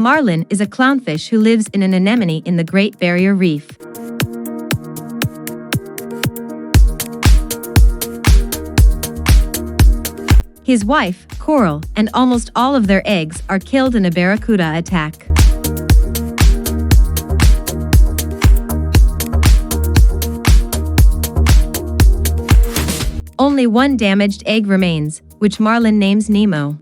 marlin is a clownfish who lives in an anemone in the Great Barrier Reef. His wife, Coral, and almost all of their eggs are killed in a barracuda attack. Only one damaged egg remains, which Marlin names Nemo.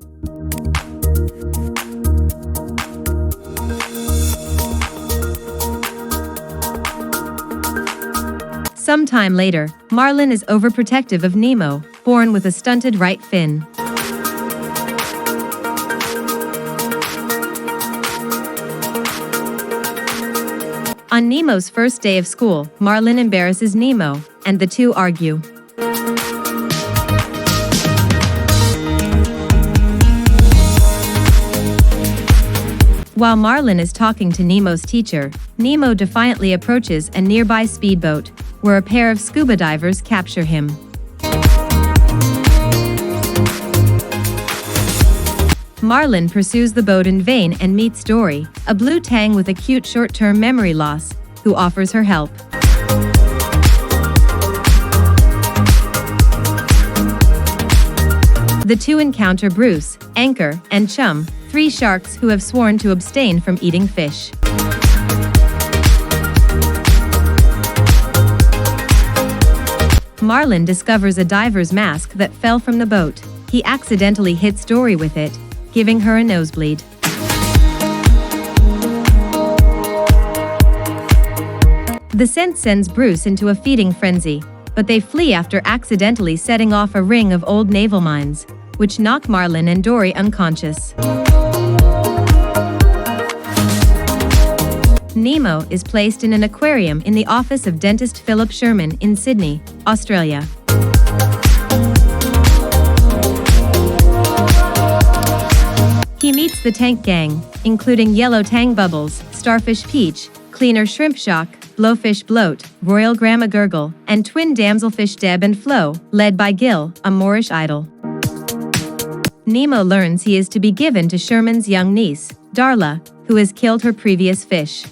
Sometime later, Marlin is overprotective of Nemo, born with a stunted right fin. On Nemo's first day of school, Marlin embarrasses Nemo, and the two argue. While Marlin is talking to Nemo's teacher, Nemo defiantly approaches a nearby speedboat, where a pair of scuba divers capture him. Marlin pursues the boat in vain and meets Dory, a blue tang with acute short-term memory loss, who offers her help. The two encounter Bruce, Anchor, and Chum, three sharks who have sworn to abstain from eating fish. Marlin discovers a diver's mask that fell from the boat. He accidentally hits Dory with it, giving her a nosebleed. The scent sends Bruce into a feeding frenzy, but they flee after accidentally setting off a ring of old naval mines, which knock Marlin and Dory unconscious. Nemo is placed in an aquarium in the office of dentist Philip Sherman in Sydney, Australia. He meets the tank gang, including Yellow Tang Bubbles, Starfish Peach, Cleaner Shrimp Shock, Blowfish Bloat, Royal Grandma Gurgle, and twin damselfish Deb and Flo, led by Gil, a Moorish idol. Nemo learns he is to be given to Sherman's young niece, Darla, who has killed her previous fish.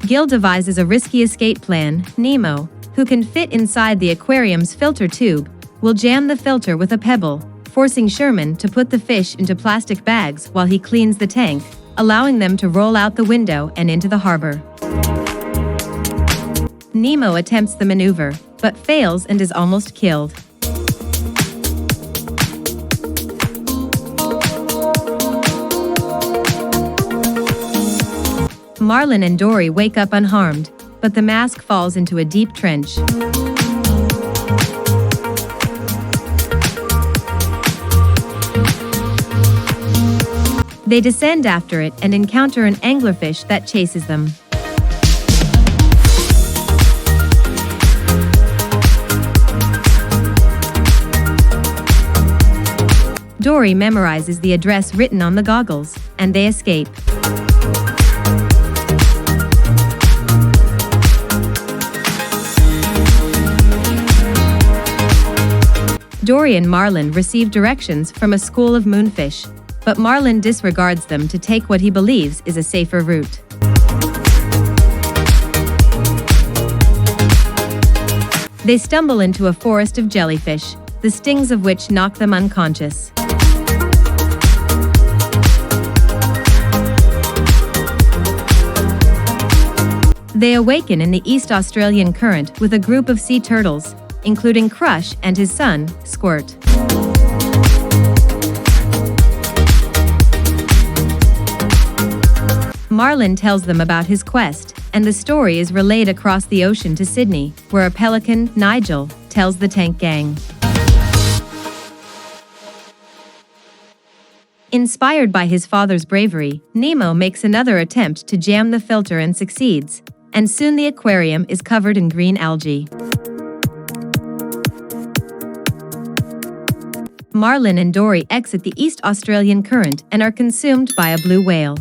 Gil devises a risky escape plan. Nemo, who can fit inside the aquarium's filter tube, will jam the filter with a pebble, forcing Sherman to put the fish into plastic bags while he cleans the tank, allowing them to roll out the window and into the harbor. Nemo attempts the maneuver, but fails and is almost killed. Marlin and Dory wake up unharmed, but the mask falls into a deep trench. They descend after it and encounter an anglerfish that chases them. Dory memorizes the address written on the goggles, and they escape. Dory and Marlin receive directions from a school of moonfish, but Marlin disregards them to take what he believes is a safer route. They stumble into a forest of jellyfish, the stings of which knock them unconscious. They awaken in the East Australian Current with a group of sea turtles, including Crush and his son, Squirt. Marlin tells them about his quest, and the story is relayed across the ocean to Sydney, where a pelican, Nigel, tells the tank gang. Inspired by his father's bravery, Nemo makes another attempt to jam the filter and succeeds, and soon the aquarium is covered in green algae. Marlin and Dory exit the East Australian Current and are consumed by a blue whale.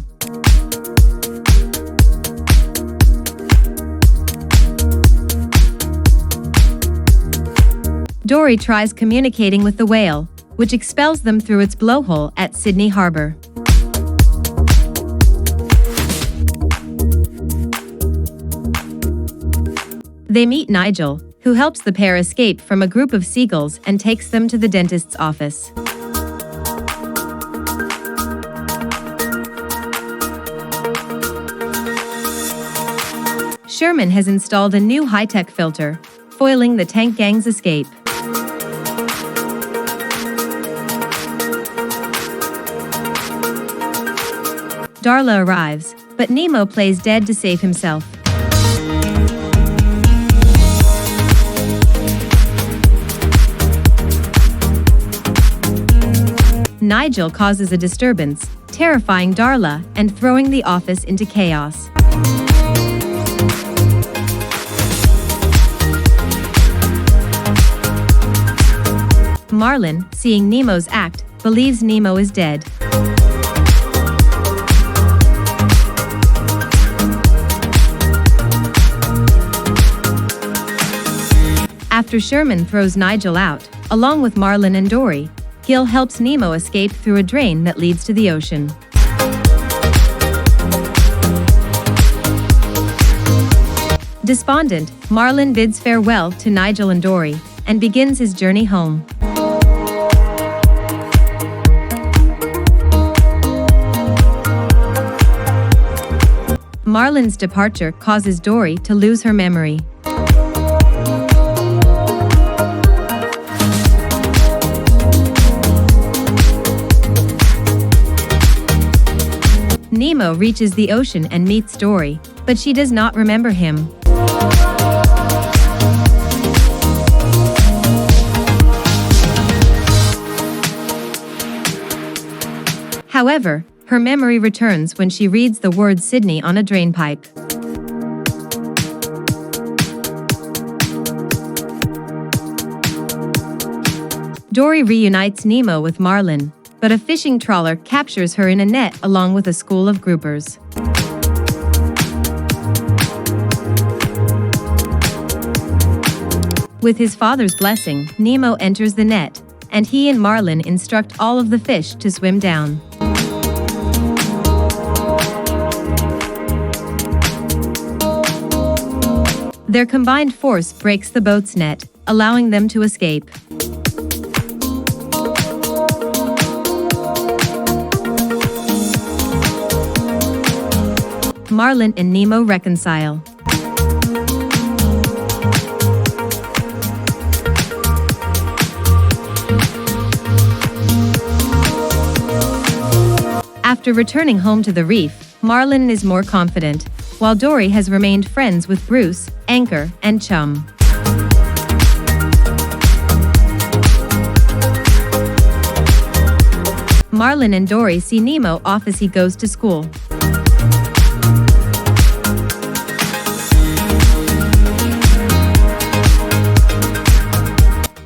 Dory tries communicating with the whale, which expels them through its blowhole at Sydney Harbour. They meet Nigel, who helps the pair escape from a group of seagulls and takes them to the dentist's office. Sherman has installed a new high-tech filter, foiling the tank gang's escape. Darla arrives, but Nemo plays dead to save himself. Nigel causes a disturbance, terrifying Darla and throwing the office into chaos. Marlin, seeing Nemo's act, believes Nemo is dead. After Sherman throws Nigel out, along with Marlin and Dory, Gil helps Nemo escape through a drain that leads to the ocean. Despondent, Marlin bids farewell to Nigel and Dory and begins his journey home. Marlin's departure causes Dory to lose her memory. Nemo reaches the ocean and meets Dory, but she does not remember him. However, her memory returns when she reads the word Sydney on a drainpipe. Dory reunites Nemo with Marlin, but a fishing trawler captures her in a net along with a school of groupers. With his father's blessing, Nemo enters the net, and he and Marlin instruct all of the fish to swim down. Their combined force breaks the boat's net, allowing them to escape. Marlin and Nemo reconcile. After returning home to the reef, Marlin is more confident, while Dory has remained friends with Bruce, Anchor, and Chum. Marlin and Dory see Nemo off as he goes to school.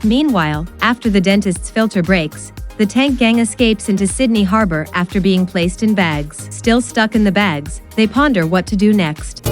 Meanwhile, after the dentist's filter breaks, the tank gang escapes into Sydney Harbour after being placed in bags. Still stuck in the bags, they ponder what to do next.